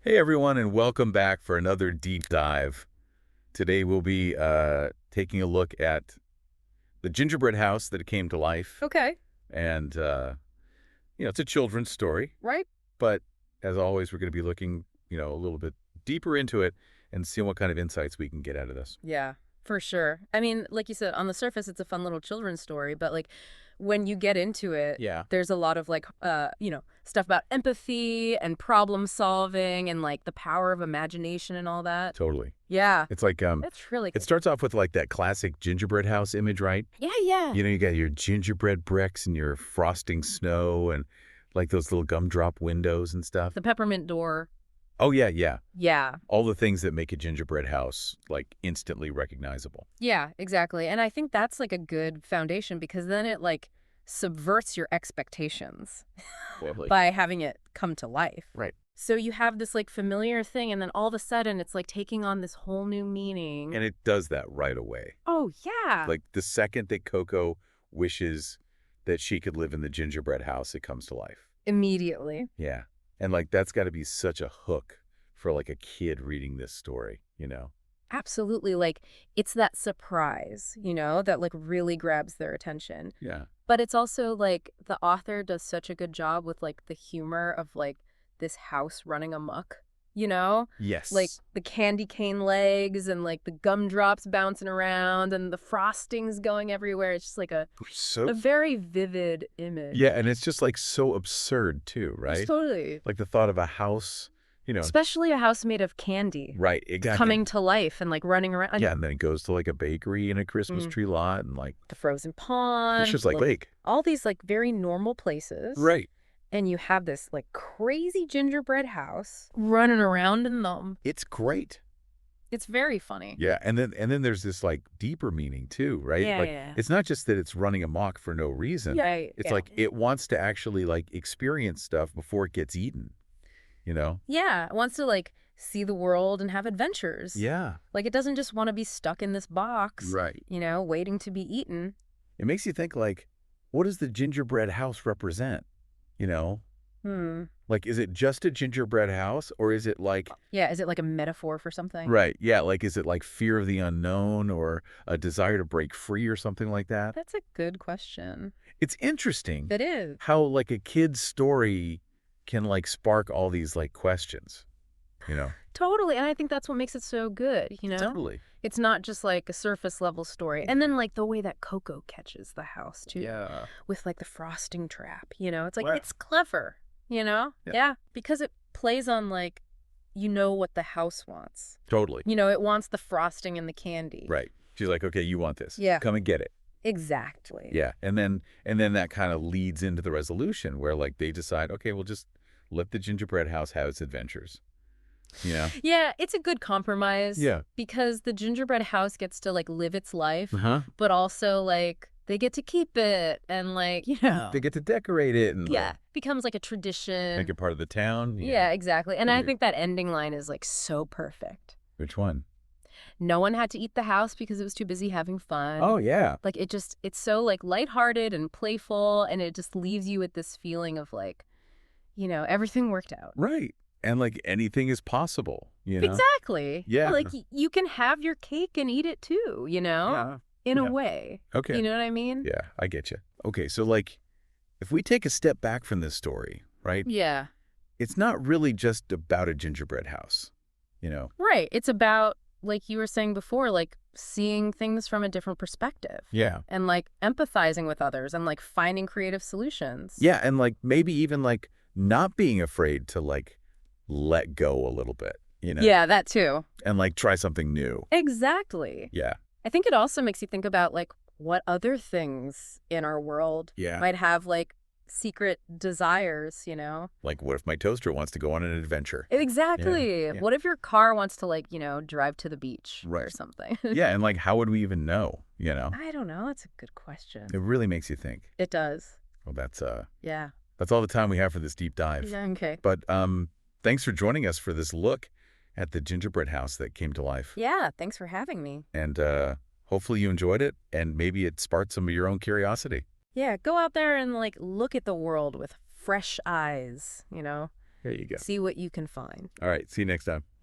Hey everyone, and welcome back for another deep dive. Today we'll be taking a look at the gingerbread house that came to life. Okay. And, it's a children's story, Right? but as always, we're going to be looking, a little bit deeper into it and seeing what kind of insights we can get out of this. Yeah, for sure. I mean, like you said, on the surface, it's a fun little children's story, but like when you get into it, Yeah, there's a lot of stuff about empathy and problem solving and like the power of imagination and all that. totally. Yeah, It's like, it's really it good. starts off with like that classic gingerbread house image, right? Yeah, yeah. You got your gingerbread bricks and your frosting snow and like those little gumdrop windows and stuff. The peppermint door. Oh, yeah, yeah. Yeah. All the things that make a gingerbread house, like, instantly recognizable. Yeah, exactly. And I think that's like a good foundation because then it like subverts your expectations Lovely. by having it come to life. Right. So you have this like familiar thing, and then all of a sudden it's like taking on this whole new meaning. And it does that right away. Oh, yeah. Like, the second that Coco wishes that she could live in the gingerbread house, it comes to life. Immediately. Yeah. And, like, that's got to be such a hook for, like, a kid reading this story, Absolutely. Like it's that surprise, that like really grabs their attention. Yeah. But it's also like the author does such a good job with like the humor of like this house running amok, Yes. like the candy cane legs and like the gumdrops bouncing around and the frostings going everywhere. It's just like a So, very vivid image. yeah, and it's just, like, so absurd, too, right? Totally. Like, the thought of a house, Especially a house made of candy right, exactly. coming to life and like running around. Yeah, and then it goes to, like, a bakery and a Christmas Mm. tree lot and, like, The frozen pond. it's just like lake. all these like very normal places. Right. And you have this like crazy gingerbread house running around in them. It's great. It's very funny. Yeah, and then there's this, like, deeper meaning too, right? Yeah, Like, yeah. it's not just that it's running amok for no reason. Yeah. It's yeah. like it wants to actually, like, experience stuff before it gets eaten, you know? Yeah, it wants to like see the world and have adventures. Yeah. Like it doesn't just want to be stuck in this box, Right. waiting to be eaten. It makes you think, like, what does the gingerbread house represent, you know? Hmm. Like, is it just a gingerbread house, or is it like, Yeah, is it like a metaphor for something? right, yeah, like, is it like fear of the unknown or a desire to break free or something like that? That's a good question. It's interesting It is. how, like, a kid's story can, like, spark all these, like, questions, you know? Totally. And I think that's what makes it so good. Totally. It's not just like a surface level story. And then like the way that Coco catches the house too. Yeah. With like the frosting trap, it's like Wow. it's clever, Yeah, because it plays on like what the house wants. Totally. It wants the frosting and the candy. Right. She's like, okay, you want this. Yeah. Come and get it. Exactly. Yeah. And then that kind of leads into the resolution where, like, they decide, okay, we'll just let the gingerbread house have its adventures. Yeah, it's a good compromise. Yeah. Because the gingerbread house gets to like live its life, Uh-huh. but also like they get to keep it and like, They get to decorate it and yeah, becomes like a tradition. make it part of the town. Yeah, exactly. And I Yeah. think that ending line is like so perfect. Which one? No one had to eat the house because it was too busy having fun. Oh, yeah. Like it's so like lighthearted and playful, and it just leaves you with this feeling of like, everything worked out. Right. And, like, anything is possible, Exactly. Yeah. Like you can have your cake and eat it too, Yeah. in Yeah. a way. Okay. You know what I mean? Yeah, I get you. Okay, so, like, if we take a step back from this story, right, Yeah. it's not really just about a gingerbread house, Right. It's about, like you were saying before, like seeing things from a different perspective. Yeah. And like empathizing with others and like finding creative solutions. Yeah, and, like, maybe even, like, not being afraid to, like, let go a little bit, Yeah, that too. and, like, try something new. Exactly. Yeah. I think it also makes you think about like what other things in our world Yeah. might have like secret desires, Like, what if my toaster wants to go on an adventure? Exactly. Yeah. What if your car wants to like, drive to the beach or Right. something? Yeah, and, like, how would we even know, I don't know. That's a good question. It really makes you think. It does. Well, that's Yeah. all the time we have for this deep dive. Yeah, okay. But thanks for joining us for this look at the gingerbread house that came to life. Yeah, thanks for having me. And hopefully you enjoyed it, and maybe it sparked some of your own curiosity. Yeah, go out there and like look at the world with fresh eyes, There you go. See what you can find. All right. See you next time.